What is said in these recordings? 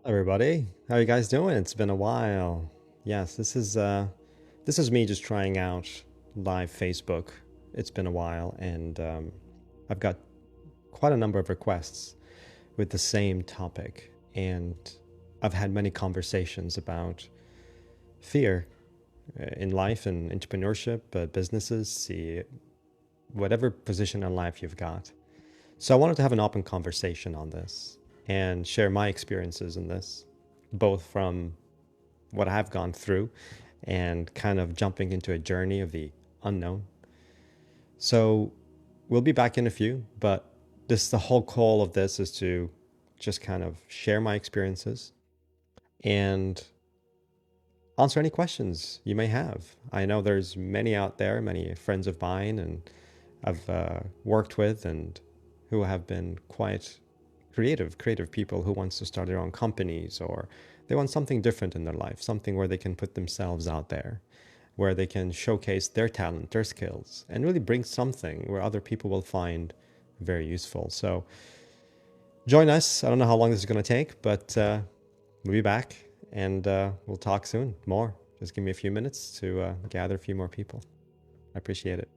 Everybody, how are you guys doing? It's been a while. Yes, this is me just trying out live Facebook. It's been a while, and I've got quite a number of requests with the same topic, and I've had many conversations about fear in life and entrepreneurship, businesses, see whatever position in life you've got. So I wanted to have an open conversation on this and share my experiences in this, both from what I've gone through and kind of jumping into a journey of the unknown. So we'll be back in a few, but this the whole call of this is to just kind of share my experiences and answer any questions you may have. I know there's many out there, many friends of mine and I've worked with and who have been quite creative people who wants to start their own companies, or they want something different in their life, something where they can put themselves out there, where they can showcase their talent, their skills, and really bring something where other people will find very useful. So join us. I don't know how long this is going to take, but we'll be back and we'll talk soon more. Just give me a few minutes to gather a few more people. I appreciate it.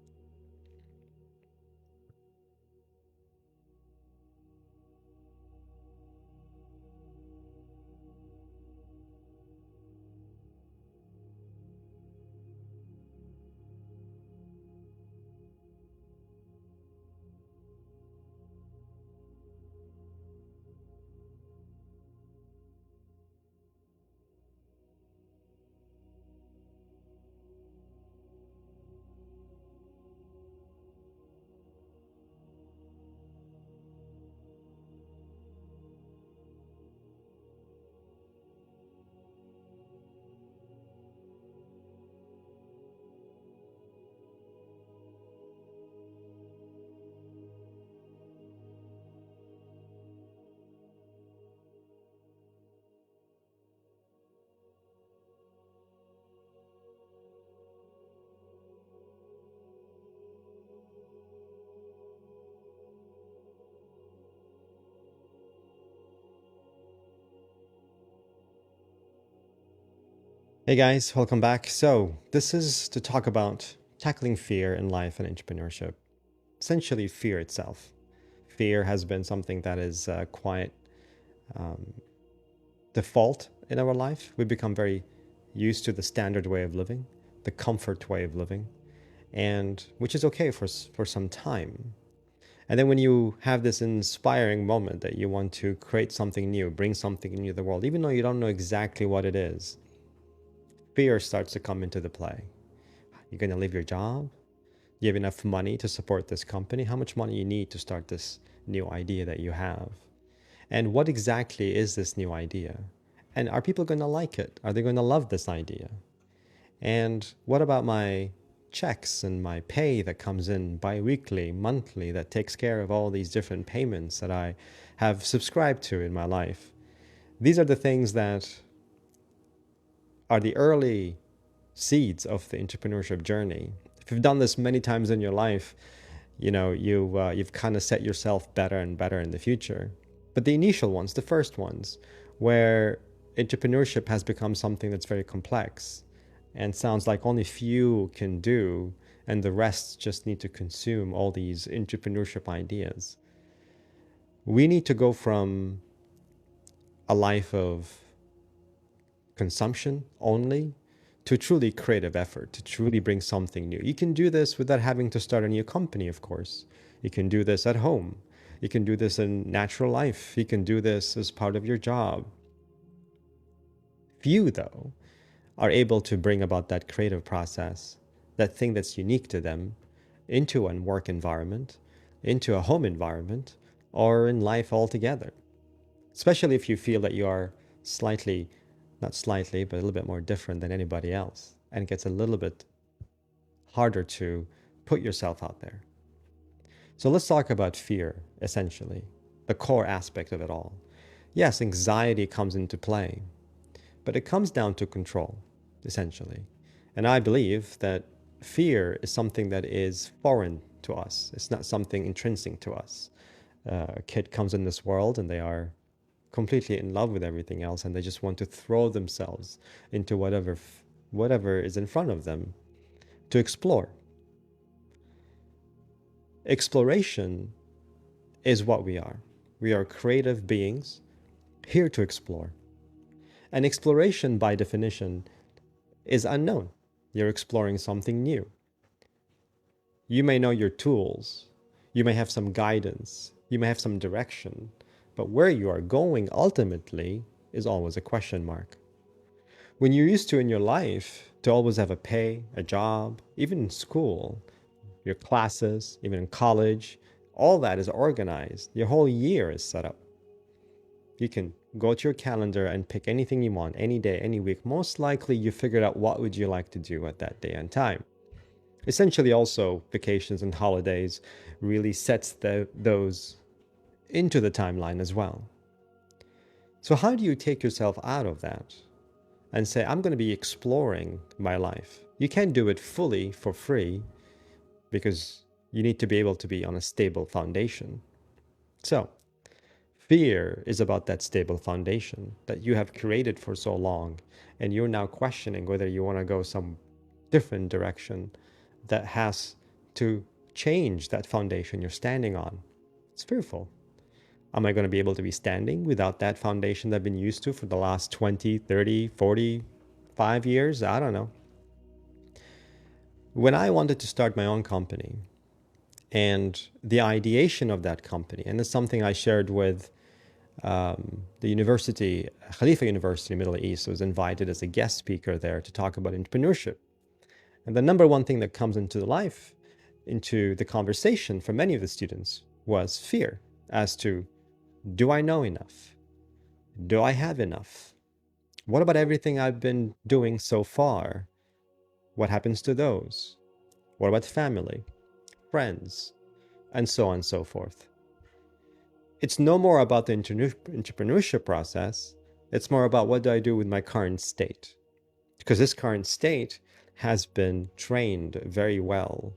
Hey guys, welcome back. So, this is to talk about tackling fear in life and entrepreneurship. Essentially, fear itself. Fear has been something that is quite default in our life. We become very used to the standard way of living, the comfort way of living, and which is okay for some time. And then when you have this inspiring moment that you want to create something new, bring something new to the world, even though you don't know exactly what it is, fear starts to come into the play. You're going to leave your job. You have enough money to support this company. How much money you need to start this new idea that you have? And what exactly is this new idea? And are people going to like it? Are they going to love this idea? And what about my checks and my pay that comes in bi-weekly, monthly, that takes care of all these different payments that I have subscribed to in my life? These are the things that are the early seeds of the entrepreneurship journey. If you've done this many times in your life, you've kind of set yourself better and better in the future. But the initial ones, the first ones, where entrepreneurship has become something that's very complex and sounds like only few can do, and the rest just need to consume all these entrepreneurship ideas. We need to go from a life of consumption only to truly creative effort, to truly bring something new. You can do this without having to start a new company, of course. You can do this at home. You can do this in natural life. You can do this as part of your job. Few, though, are able to bring about that creative process, that thing that's unique to them, into a work environment, into a home environment, or in life altogether. Especially if you feel that you are slightly, not slightly, but a little bit more different than anybody else, and it gets a little bit harder to put yourself out there. So let's talk about fear, essentially, the core aspect of it all. Yes, anxiety comes into play, but it comes down to control, essentially. And I believe that fear is something that is foreign to us. It's not something intrinsic to us. A kid comes in this world and they are completely in love with everything else, and they just want to throw themselves into whatever is in front of them to explore. Exploration is what we are. We are creative beings here to explore. And exploration, by definition, is unknown. You're exploring something new. You may know your tools, you may have some guidance, you may have some direction, but where you are going ultimately is always a question mark. When you're used to in your life to always have a pay, a job, even in school, your classes, even in college, all that is organized. Your whole year is set up. You can go to your calendar and pick anything you want, any day, any week. Most likely you figured out what would you like to do at that day and time. Essentially also vacations and holidays really sets those into the timeline as well. So how do you take yourself out of that and say, I'm going to be exploring my life? You can't do it fully for free because you need to be able to be on a stable foundation. So fear is about that stable foundation that you have created for so long, and you're now questioning whether you want to go some different direction that has to change that foundation you're standing on. It's fearful. Am I going to be able to be standing without that foundation that I've been used to for the last 20, 30, 45 years? I don't know. When I wanted to start my own company and the ideation of that company, and it's something I shared with the university, Khalifa University, Middle East, was invited as a guest speaker there to talk about entrepreneurship. And the number one thing that comes into the conversation for many of the students was fear as to, do I know enough? Do I have enough? What about everything I've been doing so far? What happens to those? What about family, friends, and so on and so forth? It's no more about the entrepreneurship process. It's more about, what do I do with my current state? Because this current state has been trained very well,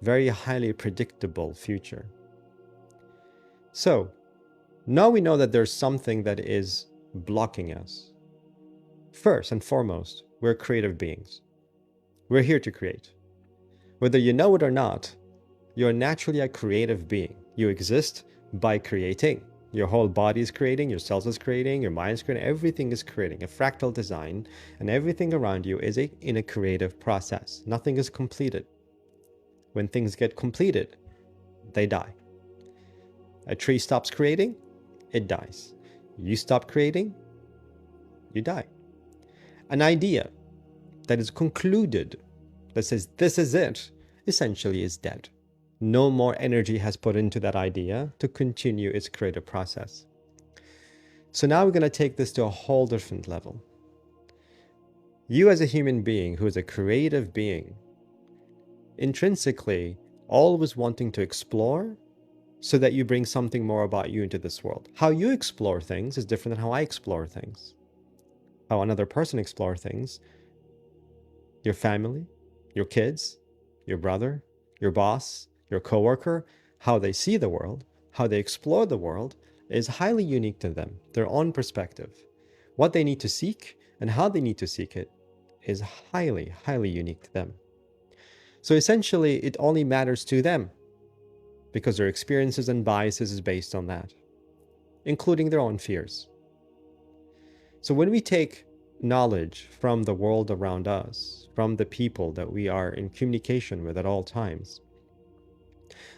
very highly predictable future. So now we know that there's something that is blocking us. First and foremost, we're creative beings. We're here to create. Whether you know it or not, you're naturally a creative being. You exist by creating. Your whole body is creating, your cells is creating, your mind is creating, everything is creating a fractal design, and everything around you is in a creative process. Nothing is completed. When things get completed, they die. A tree stops creating, it dies. You stop creating, you die. An idea that is concluded, that says this is it, essentially is dead. No more energy has put into that idea to continue its creative process. So now we're going to take this to a whole different level. You as a human being who is a creative being, intrinsically always wanting to explore so that you bring something more about you into this world. How you explore things is different than how I explore things. How another person explores things, your family, your kids, your brother, your boss, your coworker, how they see the world, how they explore the world is highly unique to them, their own perspective. What they need to seek and how they need to seek it is highly, highly unique to them. So essentially, it only matters to them because their experiences and biases is based on that, including their own fears. So when we take knowledge from the world around us, from the people that we are in communication with at all times,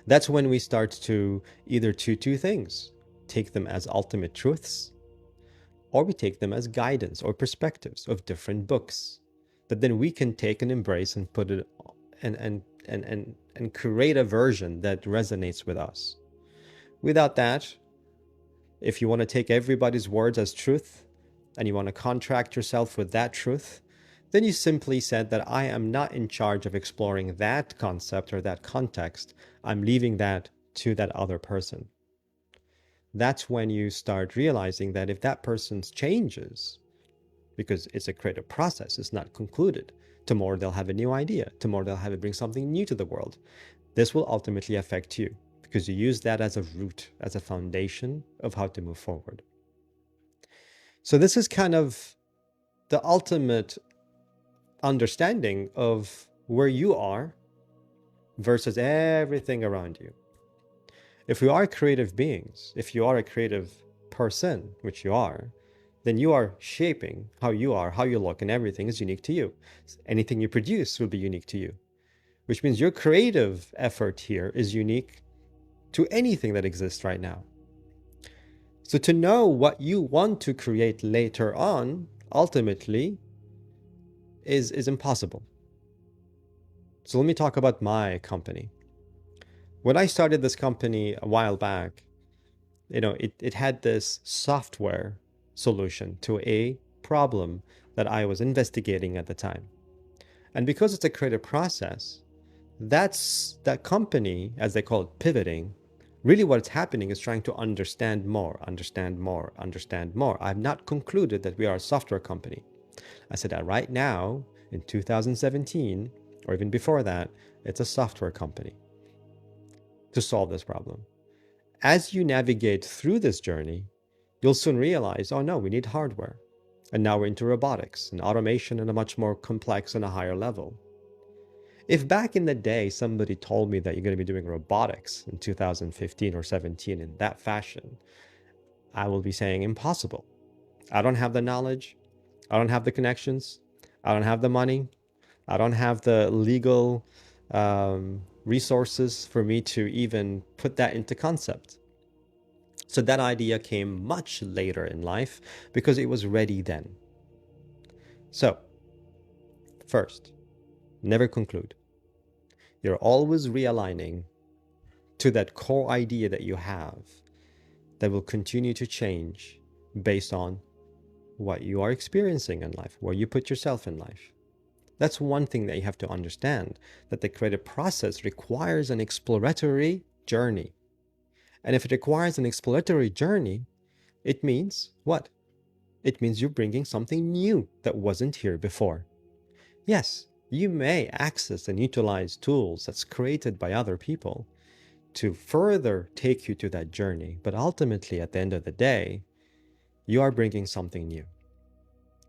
that's when we start to either do two things: take them as ultimate truths, or we take them as guidance or perspectives of different books that then we can take and embrace and put it and create a version that resonates with us. Without that, if you want to take everybody's words as truth and you want to contract yourself with that truth, then you simply said that I am not in charge of exploring that concept or that context. I'm leaving that to that other person. That's when you start realizing that if that person changes, because it's a creative process, it's not concluded, tomorrow they'll have a new idea, tomorrow they'll have to bring something new to the world. This will ultimately affect you because you use that as a root, as a foundation of how to move forward. So this is kind of the ultimate understanding of where you are versus everything around you. If we are creative beings, if you are a creative person, which you are, then you are shaping how you are, how you look, and everything is unique to you. Anything you produce will be unique to you, which means your creative effort here is unique to anything that exists right now. So to know what you want to create later on, ultimately, is impossible. So let me talk about my company. When I started this company a while back, it had this software solution to a problem that I was investigating at the time. And because it's a creative process, that company, as they call it, pivoting, really what's happening is trying to understand more, understand more, understand more. I've not concluded that we are a software company. I said that right now, in 2017, or even before that, it's a software company to solve this problem. As you navigate through this journey, you'll soon realize, oh no, we need hardware. And now we're into robotics and automation at a much more complex and a higher level. If back in the day somebody told me that you're going to be doing robotics in 2015 or 17 in that fashion, I will be saying impossible. I don't have the knowledge. I don't have the connections. I don't have the money. I don't have the legal resources for me to even put that into concept. So that idea came much later in life because it was ready then. So, first, never conclude. You're always realigning to that core idea that you have that will continue to change based on what you are experiencing in life, where you put yourself in life. That's one thing that you have to understand, that the creative process requires an exploratory journey. And if it requires an exploratory journey, it means what? It means you're bringing something new that wasn't here before. Yes, you may access and utilize tools that's created by other people to further take you to that journey, but ultimately, at the end of the day, you are bringing something new.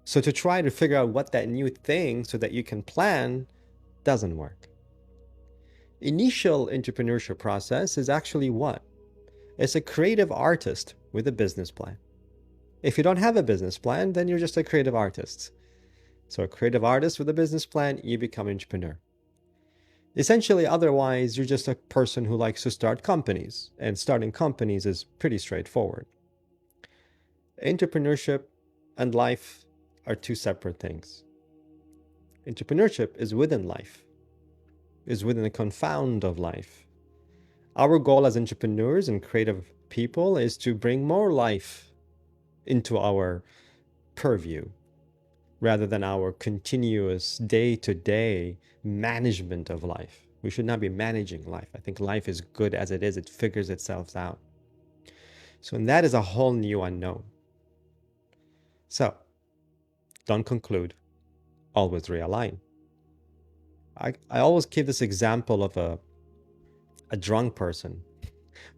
So to try to figure out what that new thing so that you can plan doesn't work. Initial entrepreneurship process is actually what? It's a creative artist with a business plan. If you don't have a business plan, then you're just a creative artist. So a creative artist with a business plan, you become an entrepreneur. Essentially, otherwise, you're just a person who likes to start companies, and starting companies is pretty straightforward. Entrepreneurship and life are two separate things. Entrepreneurship is within life, is within the confound of life. Our goal as entrepreneurs and creative people is to bring more life into our purview rather than our continuous day-to-day management of life. We should not be managing life. I think life is good as it is. It figures itself out. So, and that is a whole new unknown. So, don't conclude. Always realign. I always give this example of a drunk person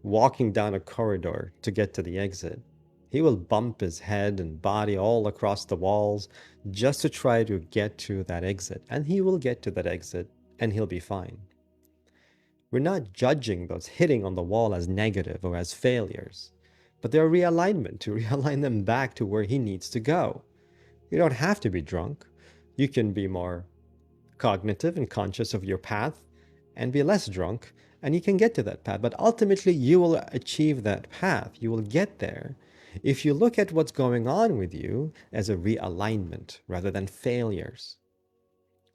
walking down a corridor to get to the exit. He will bump his head and body all across the walls just to try to get to that exit. And he will get to that exit and he'll be fine. We're not judging those hitting on the wall as negative or as failures, but they're a realignment to realign them back to where he needs to go. You don't have to be drunk. You can be more cognitive and conscious of your path and be less drunk, and you can get to that path. But ultimately, you will achieve that path. You will get there if you look at what's going on with you as a realignment rather than failures.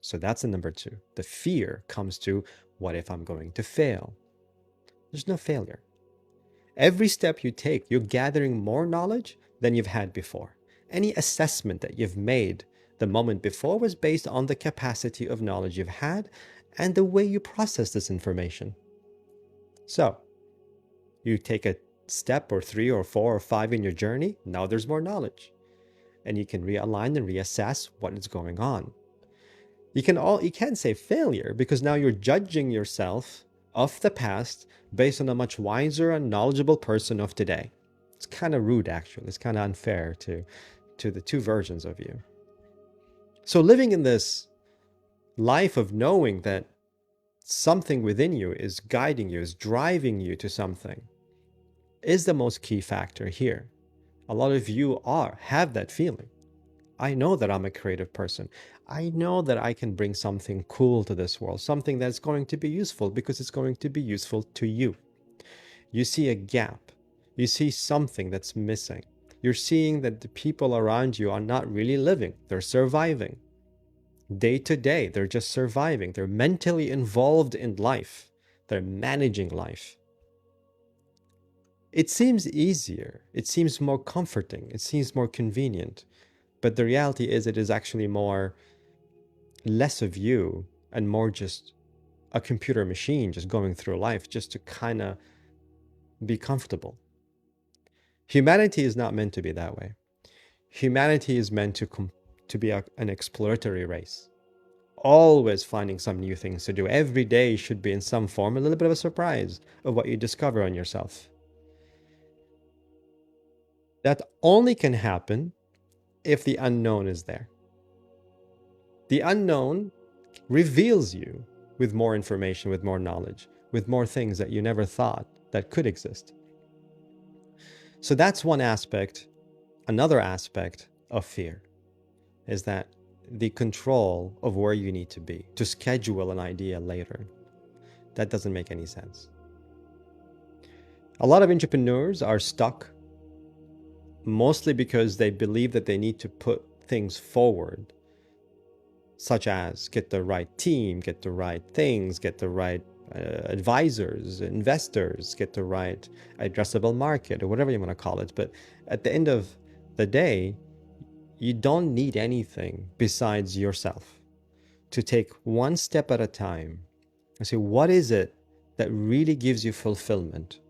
So that's the number two. The fear comes to, what if I'm going to fail? There's no failure. Every step you take, you're gathering more knowledge than you've had before. Any assessment that you've made the moment before was based on the capacity of knowledge you've had and the way you process this information. So, you take a step or 3 or 4 or 5 in your journey, now there's more knowledge. And you can realign and reassess what is going on. You can't say failure because now you're judging yourself of the past based on a much wiser and knowledgeable person of today. It's kind of rude, actually. It's kind of unfair to to the two versions of you. So living in this life of knowing that something within you is guiding you, is driving you to something, is the most key factor here. A lot of you have that feeling. I know that I'm a creative person. I know that I can bring something cool to this world, something that's going to be useful because it's going to be useful to you. You see a gap. You see something that's missing. You're seeing that the people around you are not really living. They're surviving. Day to day, they're just surviving. They're mentally involved in life. They're managing life. It seems easier. It seems more comforting. It seems more convenient. But the reality is it is actually less of you and more just a computer machine just going through life just to kind of be comfortable. Humanity is not meant to be that way. Humanity is meant to be an exploratory race. Always finding some new things to do. Every day should be in some form a little bit of a surprise of what you discover on yourself. That only can happen if the unknown is there. The unknown reveals you with more information, with more knowledge, with more things that you never thought that could exist. So that's one aspect. Another aspect of fear is that the control of where you need to be to schedule an idea later. That doesn't make any sense. A lot of entrepreneurs are stuck mostly because they believe that they need to put things forward, such as get the right team, get the right things, get the right advisors, investors, get the right addressable market, or whatever you want to call it. But at the end of the day, you don't need anything besides yourself to take one step at a time and say, what is it that really gives you fulfillment,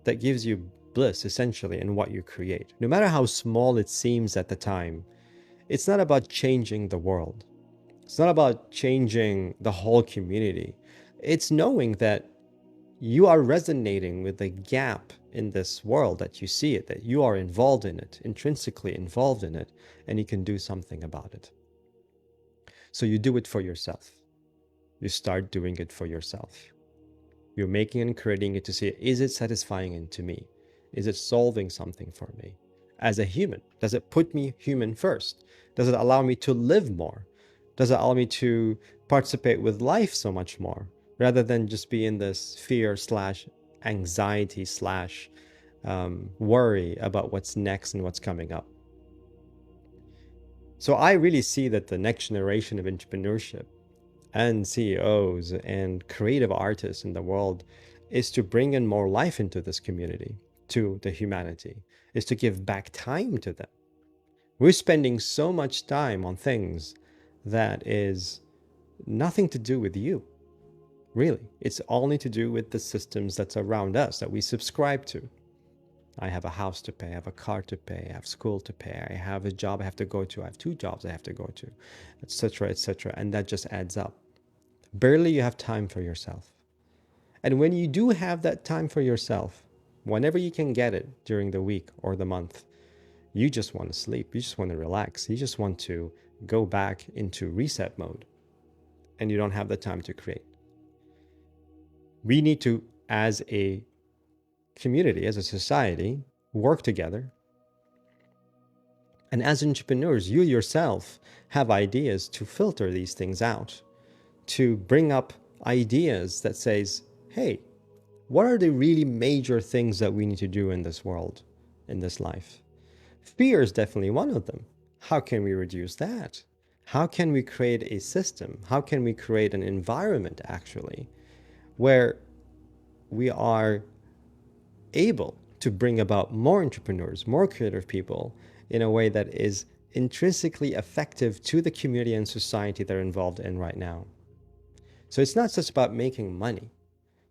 that gives you bliss, essentially, in what you create? No matter how small it seems at the time, it's not about changing the world. It's not about changing the whole community. It's knowing that you are resonating with the gap in this world, that you see it, that you are involved in it, intrinsically involved in it, and you can do something about it. So you do it for yourself. You start doing it for yourself. You're making and creating it to see, is it satisfying to me? Is it solving something for me? As a human, does it put me human first? Does it allow me to live more? Does it allow me to participate with life so much more, rather than just be in this fear / anxiety / worry about what's next and what's coming up? So I really see that the next generation of entrepreneurship and CEOs and creative artists in the world is to bring in more life into this community, to the humanity, is to give back time to them. We're spending so much time on things that is nothing to do with you. Really, it's only to do with the systems that's around us that we subscribe to. I have a house to pay, I have a car to pay, I have school to pay, I have a job I have to go to, I have 2 jobs I have to go to, etc., etc. And that just adds up. Barely you have time for yourself. And when you do have that time for yourself, whenever you can get it during the week or the month, you just want to sleep, you just want to relax, you just want to go back into reset mode, and you don't have the time to create. We need to, as a community, as a society, work together. And as entrepreneurs, you yourself have ideas to filter these things out, to bring up ideas that says, hey, what are the really major things that we need to do in this world, in this life? Fear is definitely one of them. How can we reduce that? How can we create a system? How can we create an environment, actually, where we are able to bring about more entrepreneurs, more creative people in a way that is intrinsically effective to the community and society they're involved in right now? So it's not just about making money.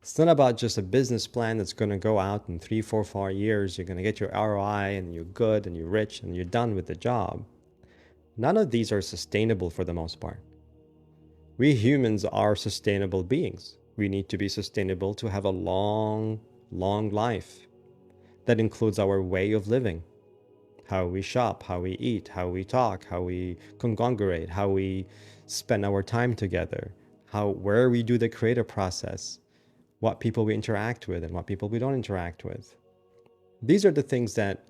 It's not about just a business plan that's going to go out in 3, 4, 5 years. You're going to get your ROI and you're good and you're rich and you're done with the job. None of these are sustainable for the most part. We humans are sustainable beings. We need to be sustainable to have a long, long life. That includes our way of living. how we shop, how we eat, how we talk, how we congregate, how we spend our time together, where we do the creative process, what people we interact with and what people we don't interact with. These are the things that,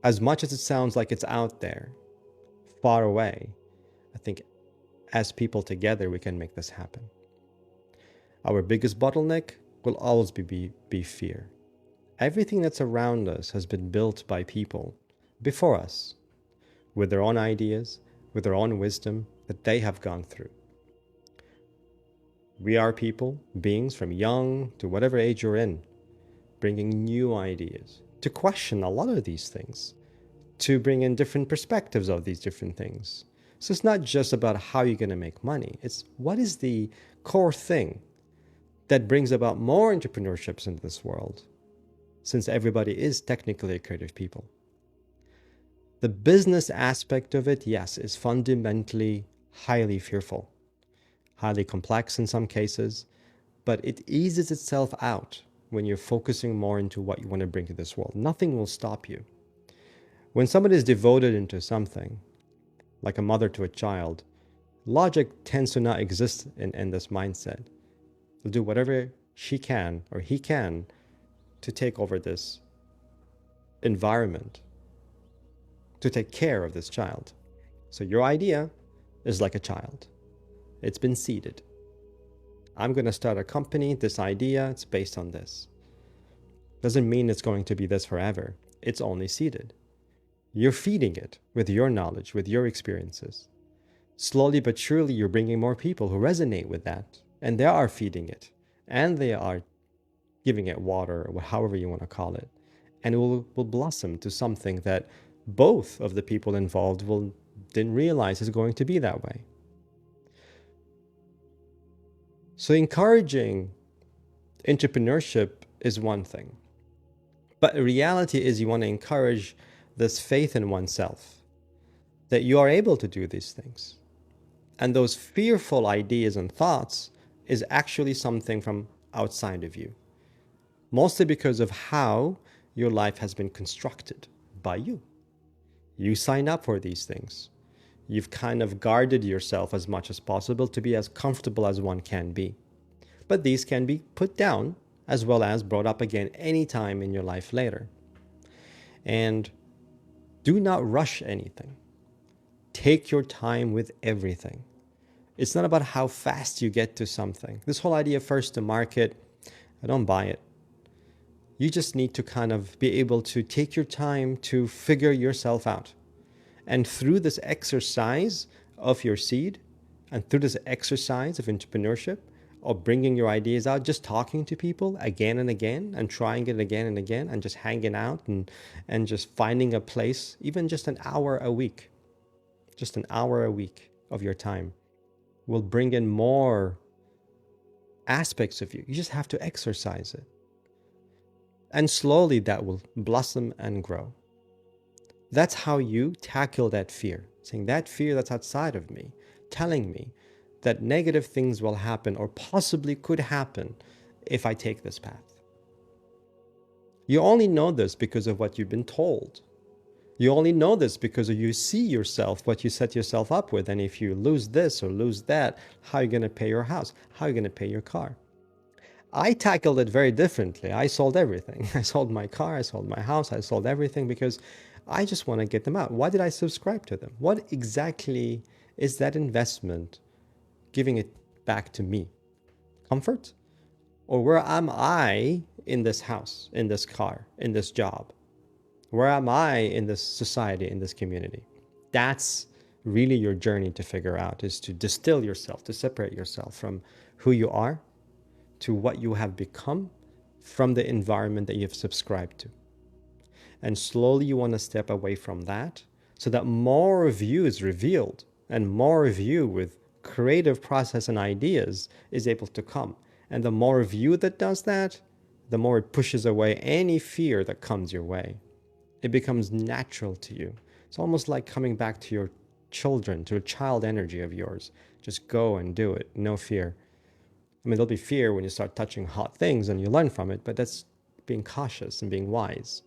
as much as it sounds like it's out there, far away, I think as people together, we can make this happen. Our biggest bottleneck will always be fear. Everything that's around us has been built by people before us, with their own ideas, with their own wisdom that they have gone through. We are people, beings from young to whatever age you're in, bringing new ideas, to question a lot of these things, to bring in different perspectives of these different things. So it's not just about how you're going to make money. It's what is the core thing that brings about more entrepreneurships into this world, since everybody is technically a creative people. The business aspect of it, yes, is fundamentally highly fearful, highly complex in some cases, but it eases itself out when you're focusing more into what you want to bring to this world. Nothing will stop you. When somebody is devoted into something, like a mother to a child, logic tends to not exist in this mindset. They'll do whatever she can or he can to take over this environment, to take care of this child. So your idea is like a child. It's been seeded. I'm going to start a company. This idea, it's based on this. Doesn't mean it's going to be this forever. It's only seeded. You're feeding it with your knowledge, with your experiences. Slowly but surely, you're bringing more people who resonate with that. And they are feeding it. And they are giving it water, or however you want to call it. And it will blossom to something that both of the people involved didn't realize is going to be that way. So encouraging entrepreneurship is one thing. But the reality is you want to encourage this faith in oneself, that you are able to do these things. And those fearful ideas and thoughts is actually something from outside of you, mostly because of how your life has been constructed by you. You sign up for these things. You've kind of guarded yourself as much as possible to be as comfortable as one can be. But these can be put down as well as brought up again anytime in your life later. And do not rush anything. Take your time with everything. It's not about how fast you get to something. This whole idea of first to market, I don't buy it. You just need to kind of be able to take your time to figure yourself out. And through this exercise of your seed, and through this exercise of entrepreneurship, of bringing your ideas out, just talking to people again and again, and trying it again and again, and just hanging out and just finding a place, even just an hour a week, just an hour a week of your time will bring in more aspects of you. You just have to exercise it. And slowly that will blossom and grow. That's how you tackle that fear, saying that fear that's outside of me, telling me that negative things will happen or possibly could happen if I take this path. You only know this because of what you've been told. You only know this because you see yourself, what you set yourself up with. And if you lose this or lose that, how are you going to pay your house? How are you going to pay your car? I tackled it very differently. I sold everything. I sold my car, I sold my house, I sold everything because I just want to get them out. Why did I subscribe to them? What exactly is that investment giving it back to me? Comfort? Or where am I in this house, in this car, in this job? Where am I in this society, in this community? That's really your journey to figure out, is to distill yourself, to separate yourself from who you are to what you have become from the environment that you have subscribed to. And slowly you want to step away from that so that more of you is revealed and more of you with creative process and ideas is able to come. And the more of you that does that, the more it pushes away any fear that comes your way. It becomes natural to you. It's almost like coming back to your children, to a child energy of yours. Just go and do it, no fear. I mean, there'll be fear when you start touching hot things and you learn from it, but that's being cautious and being wise.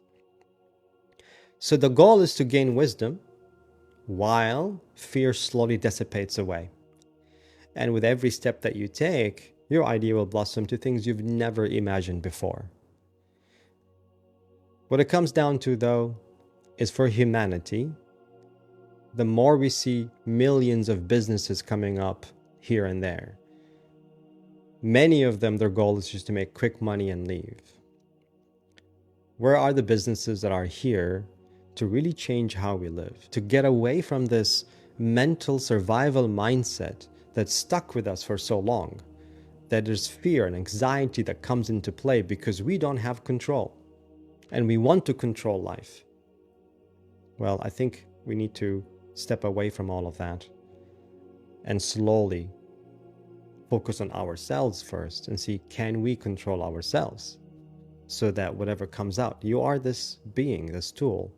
So the goal is to gain wisdom while fear slowly dissipates away. And with every step that you take, your idea will blossom to things you've never imagined before. What it comes down to, though, is for humanity, the more we see millions of businesses coming up here and there, many of them, their goal is just to make quick money and leave. Where are the businesses that are here to really change how we live, to get away from this mental survival mindset that's stuck with us for so long, that there's fear and anxiety that comes into play because we don't have control and we want to control life? Well, I think we need to step away from all of that and slowly focus on ourselves first and see, can we control ourselves so that whatever comes out, you are this being, this tool.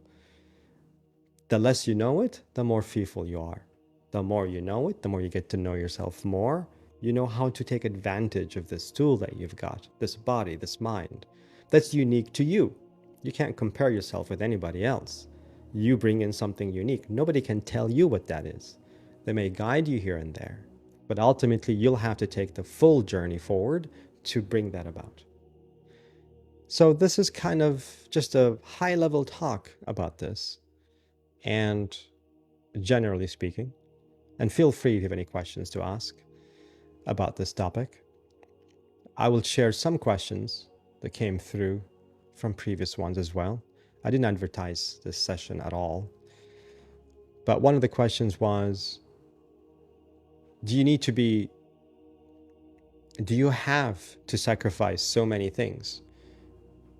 The less you know it, the more fearful you are. The more you know it, the more you get to know yourself more. You know how to take advantage of this tool that you've got, this body, this mind, that's unique to you. You can't compare yourself with anybody else. You bring in something unique. Nobody can tell you what that is. They may guide you here and there, but ultimately you'll have to take the full journey forward to bring that about. So this is kind of just a high-level talk about this, and generally speaking, and feel free if you have any questions to ask about this topic. I will share some questions that came through from previous ones as well. I didn't advertise this session at all, but one of the questions was, do you have to sacrifice so many things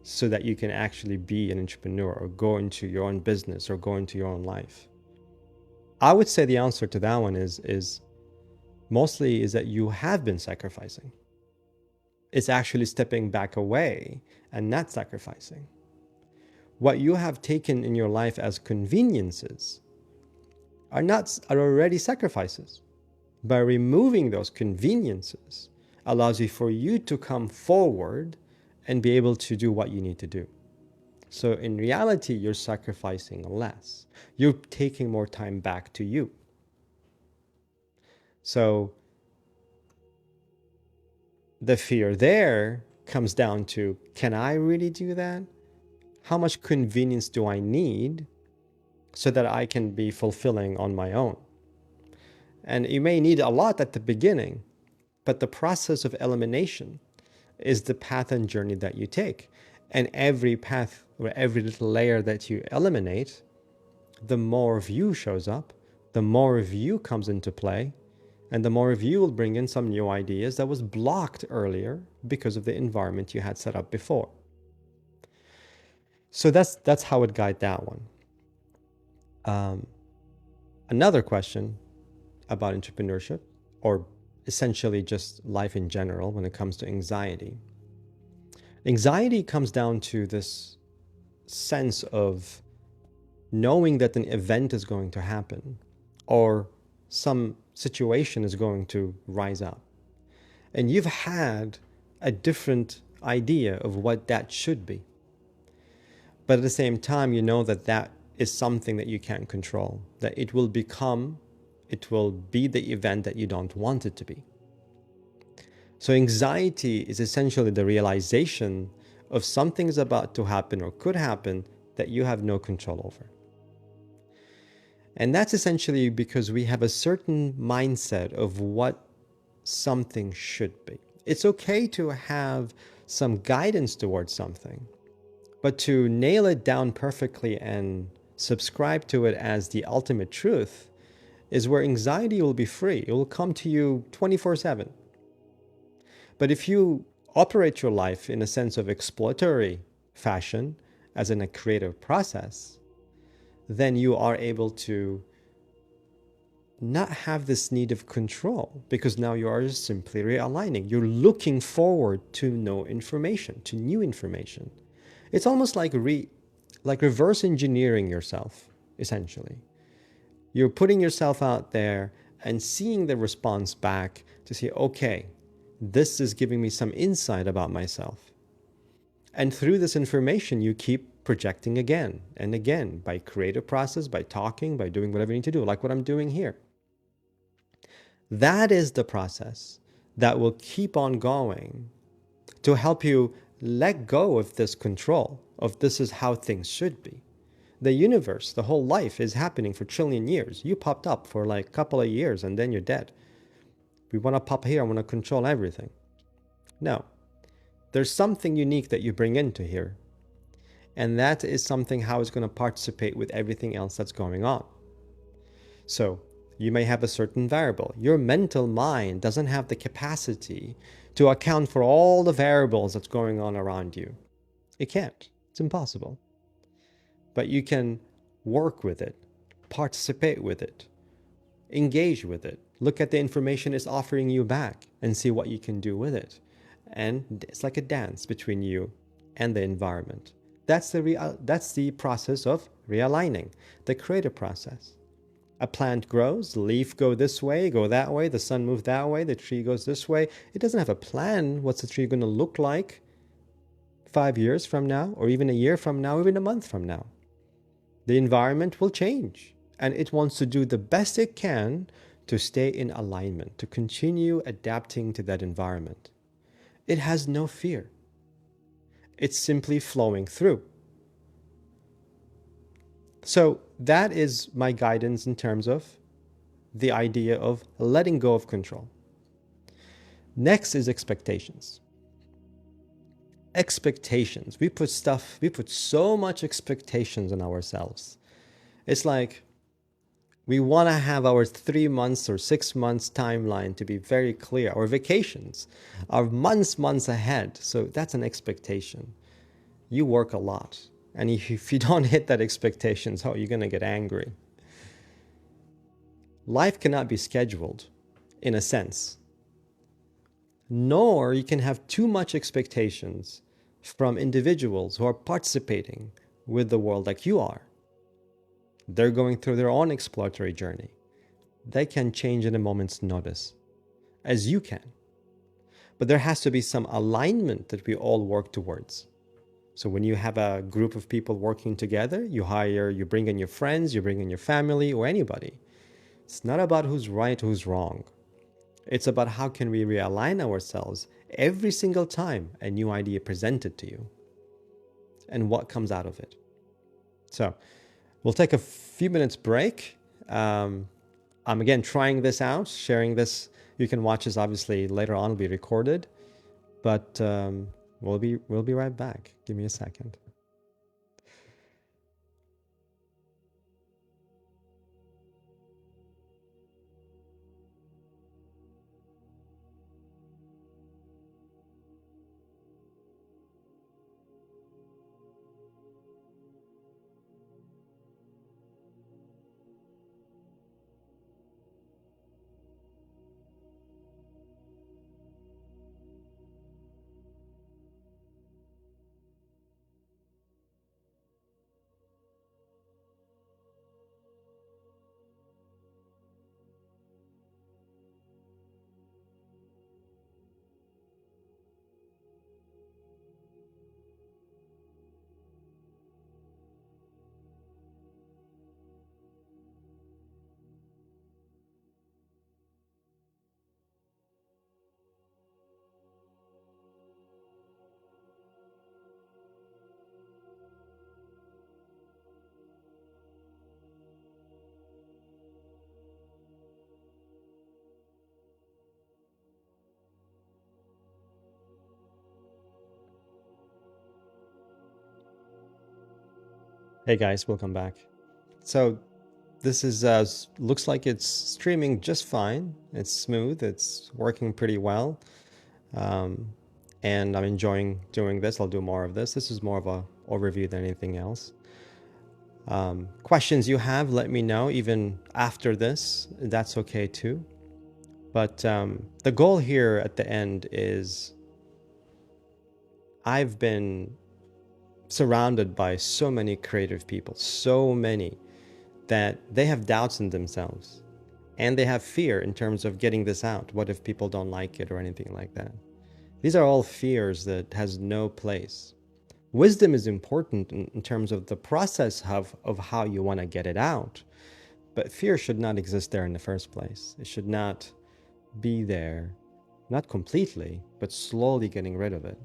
so that you can actually be an entrepreneur or go into your own business or go into your own life? I would say the answer to that one is mostly is that you have been sacrificing. It's actually stepping back away and not sacrificing. What you have taken in your life as conveniences are already sacrifices. By removing those conveniences allows you for you to come forward and be able to do what you need to do. So in reality, you're sacrificing less. You're taking more time back to you. So the fear there comes down to, can I really do that? How much convenience do I need so that I can be fulfilling on my own? And you may need a lot at the beginning, but the process of elimination is the path and journey that you take. And every path or every little layer that you eliminate, the more of you shows up, the more of you comes into play, and the more of you will bring in some new ideas that was blocked earlier because of the environment you had set up before. So that's how I would guide that one. Another question about entrepreneurship, or essentially just life in general when it comes to anxiety. Anxiety comes down to this sense of knowing that an event is going to happen or some situation is going to rise up. And you've had a different idea of what that should be. But at the same time, you know that that is something that you can't control, that it will be the event that you don't want it to be. So anxiety is essentially the realization of something is about to happen or could happen that you have no control over. And that's essentially because we have a certain mindset of what something should be. It's okay to have some guidance towards something, but to nail it down perfectly and subscribe to it as the ultimate truth is where anxiety will be free. It will come to you 24/7. But if you operate your life in a sense of exploratory fashion, as in a creative process, then you are able to not have this need of control, because now you are just simply realigning. You're looking forward to new information. It's almost like reverse engineering yourself, essentially. You're putting yourself out there and seeing the response back to say, okay, this is giving me some insight about myself. And through this information, you keep projecting again and again by creative process, by talking, by doing whatever you need to do, like what I'm doing here. That is the process that will keep on going to help you let go of this control of this is how things should be. The universe, the whole life is happening for trillion years. You popped up for like a couple of years and then you're dead. We want to pop here, I want to control everything. No. There's something unique that you bring into here. And that is something how it's going to participate with everything else that's going on. So you may have a certain variable. Your mental mind doesn't have the capacity to account for all the variables that's going on around you. It can't. It's impossible. But you can work with it, participate with it, engage with it, look at the information it's offering you back and see what you can do with it. And it's like a dance between you and the environment. That's the process of realigning, the creative process. A plant grows, the leaf go this way, go that way, the sun moves that way, the tree goes this way. It doesn't have a plan. What's the tree going to look like 5 years from now, or even a year from now, or even a month from now? The environment will change, and it wants to do the best it can to stay in alignment, to continue adapting to that environment. It has no fear. It's simply flowing through. So that is my guidance in terms of the idea of letting go of control. Next is expectations. Expectations. We put so much expectations on ourselves. It's like we want to have our 3 months or 6 months timeline to be very clear. Our vacations are months ahead. So that's an expectation. You work a lot. And if you don't hit that expectations, you're going to get angry. Life cannot be scheduled in a sense. Nor you can have too much expectations from individuals who are participating with the world like you are. They're going through their own exploratory journey. They can change in a moment's notice, as you can. But there has to be some alignment that we all work towards. So when you have a group of people working together, you bring in your friends, you bring in your family or anybody. It's not about who's right, who's wrong. It's about how can we realign ourselves every single time a new idea presented to you and what comes out of it. So we'll take a few minutes break. I'm again trying this out, sharing this. You can watch this obviously later on, it'll be recorded, but we'll be right back. Give me a second. Hey guys, welcome back. So this is looks like it's streaming just fine. It's smooth. It's working pretty well, and I'm enjoying doing this. I'll do more of this. This is more of a overview than anything else. Questions you have, let me know. Even after this, that's okay too. But the goal here at the end is I've been surrounded by so many creative people, so many that they have doubts in themselves and they have fear in terms of getting this out. What if people don't like it or anything like that? These are all fears that has no place. Wisdom is important in terms of the process of how you want to get it out. But fear should not exist there in the first place. It should not be there, not completely, but slowly getting rid of it.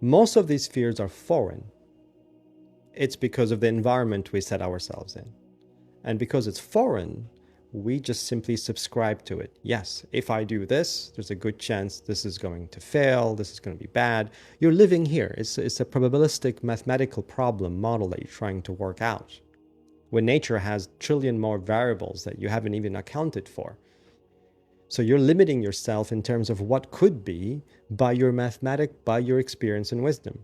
Most of these fears are foreign. It's because of the environment we set ourselves in. And because it's foreign, we just simply subscribe to it. Yes, if I do this, there's a good chance this is going to fail, this is going to be bad. You're living here. It's a probabilistic mathematical problem model that you're trying to work out, when nature has a trillion more variables that you haven't even accounted for. So you're limiting yourself in terms of what could be by your by your experience and wisdom.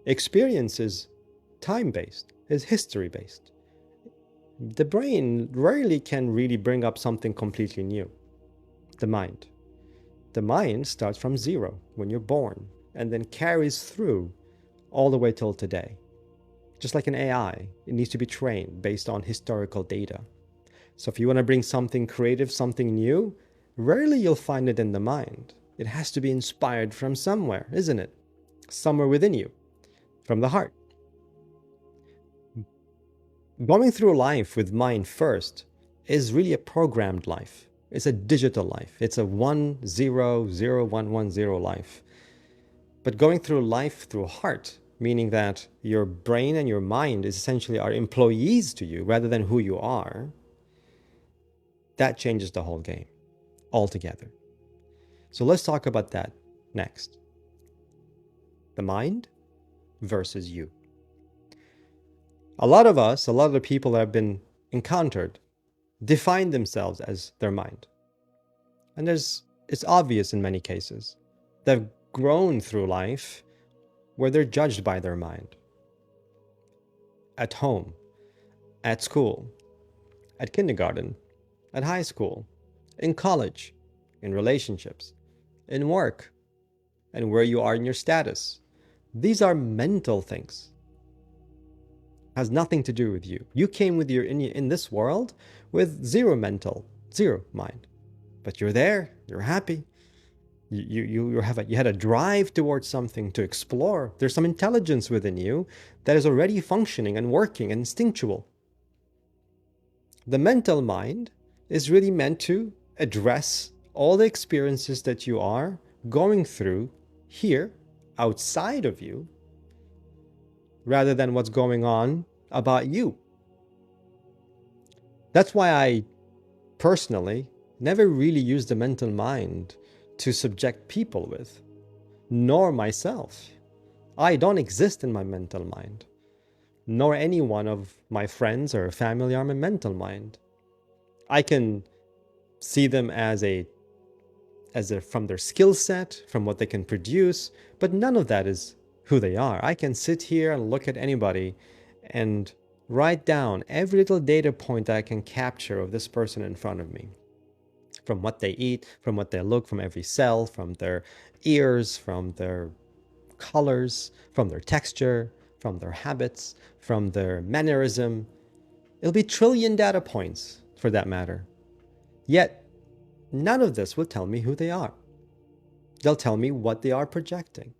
Experience is time-based, is history-based. The brain rarely can really bring up something completely new. The mind. The mind starts from zero when you're born and then carries through all the way till today. Just like an AI, it needs to be trained based on historical data. So if you want to bring something creative, something new, rarely you'll find it in the mind. It has to be inspired from somewhere, isn't it? Somewhere within you, from the heart. Going through life with mind first is really a programmed life. It's a digital life. It's a 1-0-0-1-1-0 life. But going through life through heart, meaning that your brain and your mind is essentially are employees to you rather than who you are, that changes the whole game altogether. So let's talk about that next. The mind versus you. A lot of us, a lot of the people that have been encountered, define themselves as their mind. And it's obvious in many cases. They've grown through life where they're judged by their mind. At home, at school, at kindergarten, at high school, in college, in relationships, in work, and where you are in your status. These are mental things. Has nothing to do with you. You came with in this world with zero mind. But you're there, you're happy. You had a drive towards something to explore. There's some intelligence within you that is already functioning and working and instinctual. The mental mind is really meant to address all the experiences that you are going through here, outside of you, rather than what's going on about you. That's why I personally never really used the mental mind to subject people with, nor myself. I don't exist in my mental mind, nor any one of my friends or family are my mental mind. I can see them as from their skill set, from what they can produce, but none of that is who they are. I can sit here and look at anybody and write down every little data point that I can capture of this person in front of me. From what they eat, from what they look, from every cell, from their ears, from their colors, from their texture, from their habits, from their mannerism. It'll be trillion data points for that matter. Yet, none of this will tell me who they are. They'll tell me what they are projecting,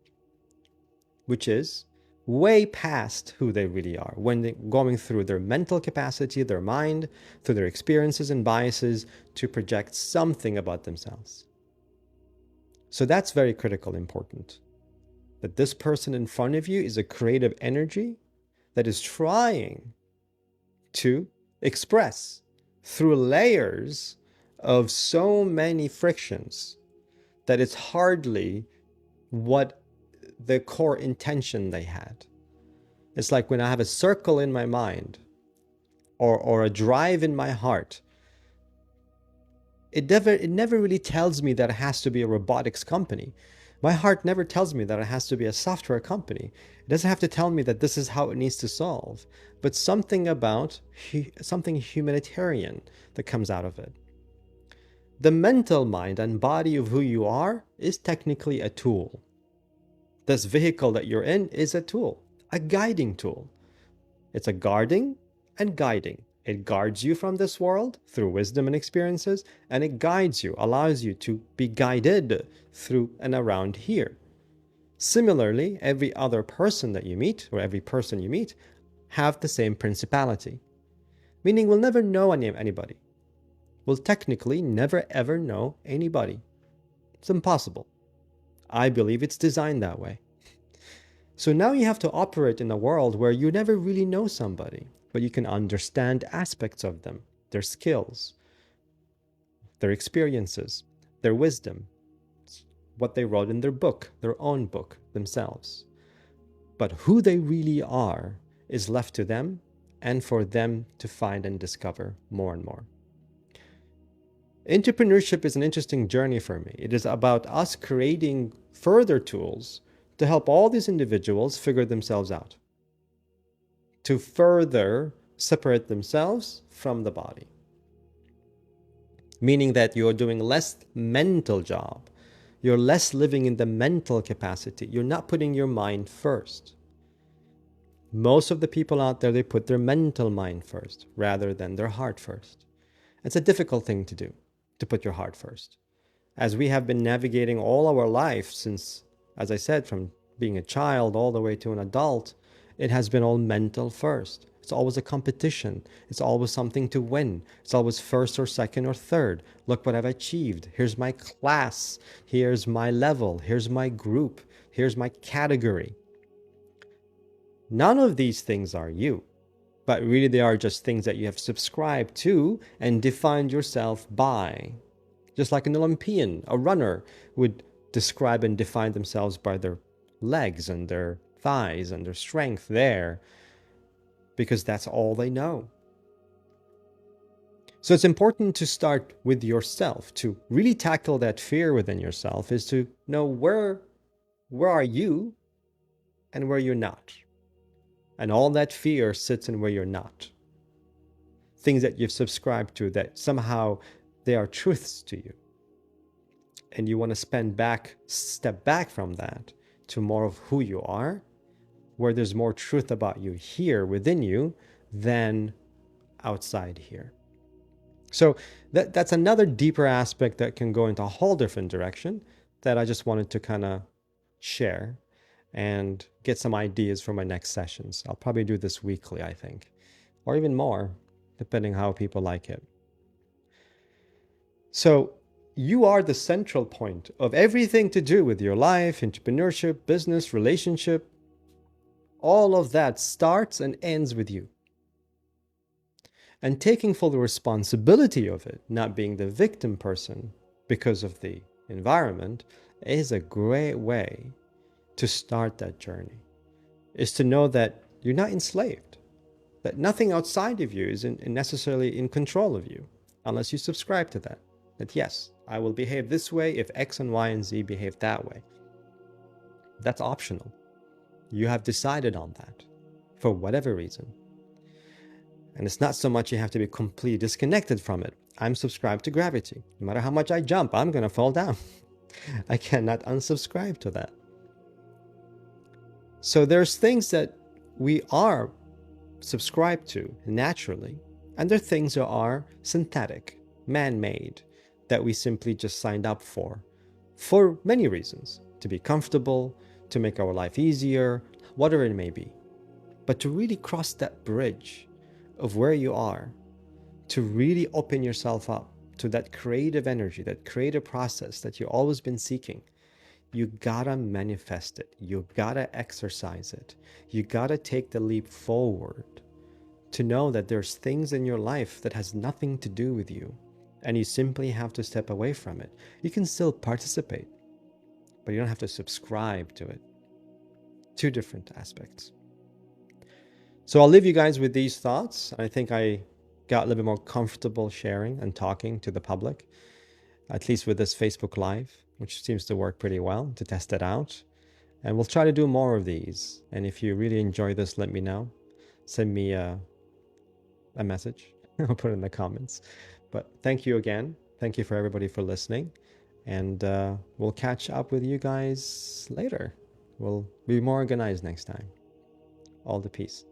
which is way past who they really are when they're going through their mental capacity, their mind, through their experiences and biases to project something about themselves. So that's very critical, important. That this person in front of you is a creative energy that is trying to express through layers of so many frictions that it's hardly what the core intention they had. It's like when I have a circle in my mind or a drive in my heart, it never really tells me that it has to be a robotics company. My heart never tells me that it has to be a software company. It doesn't have to tell me that this is how it needs to solve, but something about something humanitarian that comes out of it. The mental mind and body of who you are is technically a tool. This vehicle that you're in is a tool, a guiding tool. It's a guarding and guiding. It guards you from this world through wisdom and experiences, and it guides you, allows you to be guided through and around here. Similarly, every other person that you meet, or every person you meet, have the same principality. Meaning we'll never know anybody. We'll technically never ever know anybody. It's impossible. I believe it's designed that way. So now you have to operate in a world where you never really know somebody, but you can understand aspects of them, their skills, their experiences, their wisdom, what they wrote in their book, their own book themselves. But who they really are is left to them and for them to find and discover more and more. Entrepreneurship is an interesting journey for me. It is about us creating further tools to help all these individuals figure themselves out, to further separate themselves from the body. Meaning that you're doing less mental job. You're less living in the mental capacity. You're not putting your mind first. Most of the people out there, they put their mental mind first rather than their heart first. It's a difficult thing to do, to put your heart first. As we have been navigating all our life since, as I said, from being a child all the way to an adult, it has been all mental first. It's always a competition. It's always something to win. It's always first or second or third. Look what I've achieved. Here's my class. Here's my level. Here's my group. Here's my category. None of these things are you, but really they are just things that you have subscribed to and defined yourself by. Just like an Olympian, a runner would describe and define themselves by their legs and their thighs and their strength there, because that's all they know. So it's important to start with yourself. To really tackle that fear within yourself is to know where are you and where you're not. And all that fear sits in where you're not. Things that you've subscribed to that somehow they are truths to you. And you want to step back from that to more of who you are, where there's more truth about you here within you than outside here. So that's another deeper aspect that can go into a whole different direction that I just wanted to kind of share and get some ideas for my next sessions. I'll probably do this weekly, I think, or even more, depending how people like it. So you are the central point of everything to do with your life, entrepreneurship, business, relationship. All of that starts and ends with you. And taking full responsibility of it, not being the victim person because of the environment, is a great way to start that journey. Is to know that you're not enslaved, that nothing outside of you is necessarily in control of you, unless you subscribe to that. That yes, I will behave this way if X and Y and Z behave that way. That's optional. You have decided on that for whatever reason. And it's not so much you have to be completely disconnected from it. I'm subscribed to gravity. No matter how much I jump, I'm going to fall down. I cannot unsubscribe to that. So there's things that we are subscribed to naturally, and there are things that are synthetic, man-made, that we simply just signed up for many reasons. To be comfortable, to make our life easier, whatever it may be. But to really cross that bridge of where you are, to really open yourself up to that creative energy, that creative process that you've always been seeking, you gotta manifest it. You gotta exercise it. You gotta take the leap forward to know that there's things in your life that has nothing to do with you, and you simply have to step away from it. You can still participate, but you don't have to subscribe to it. Two different aspects. So I'll leave you guys with these thoughts. I think I got a little bit more comfortable sharing and talking to the public, at least with this Facebook Live, which seems to work pretty well, to test it out. And we'll try to do more of these. And if you really enjoy this, let me know. Send me a message. I'll put it in the comments. But thank you again. Thank you for everybody for listening. And we'll catch up with you guys later. We'll be more organized next time. All the peace.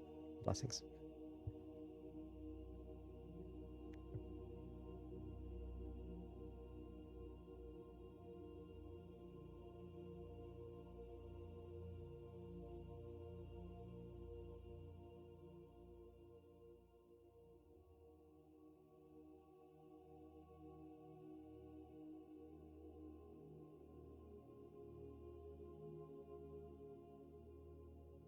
Blessings.